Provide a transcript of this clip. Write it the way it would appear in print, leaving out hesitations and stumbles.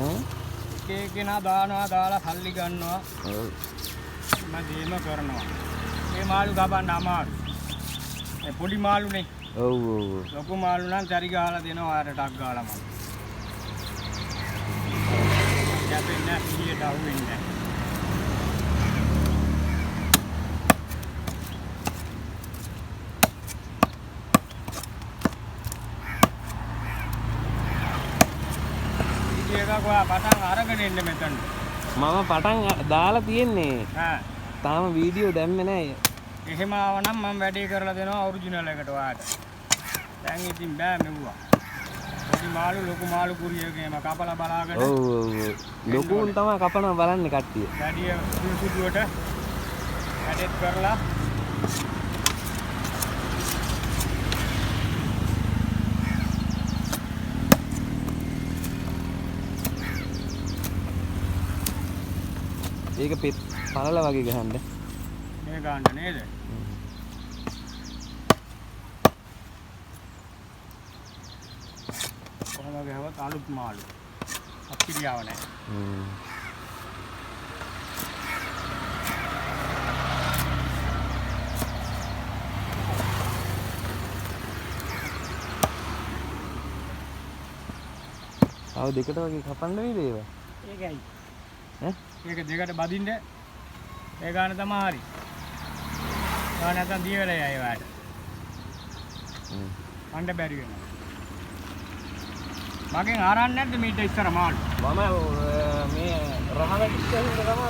එක කෙනා දානවා දාලා සල්ලි ගන්නවා. ඔව්. මම දේම කරනවා. මේ මාළු ගබන්න අමාරු. ඒ පොඩි මාළුනේ. ඔව් ඔව්. ලොකු මාළු නම් චරි ගහලා දෙනවා ආර ටක් ගාලා මම. යැපෙන්නේ නැහැ පිළියට අහුවෙන්නේ නැහැ. ඒක ඔයා පටන් අරගෙන ඉන්න මෙතන. මම පටන් දාලා තියෙන්නේ. තාම වීඩියෝ දැම්මේ නැහැ. එහෙම ආවනම් මම වැඩේ කරලා දෙනවා ඔරිජිනල් එකට ඔයාට. දැන් ඉතින් බෑ මෙව්වා. පොඩි මාළු ලොකු මාළු කුරියකේම කපලා බලාගෙන. ඔව් ඔව්. ලොකුන් තමයි කපනවා බලන්නේ කට්ටිය. වැඩි සුළුසුළුවට වැඩේත් කරලා ඒක පෙත් පළල වගේ ගහන්න. මේ ගන්න නේද? කොහොම ගහවත් අලුත් මාළු. අපිරියාව නැහැ. තව දෙකට වගේ කපන්න වේද ඒවා? ඒකයි. ඈ? ඒක දෙකට බදින්න ඒ ගන්න තමයි හරි. ඒ නැත්තම් දිය වෙලා යයි වාට. අඬ බැරි වෙනවා. මගෙන් ආරන්නේ නැද්ද මීට ඉස්සර මාළු? මම මේ රහවට ඉස්සෙල්ලා තමයි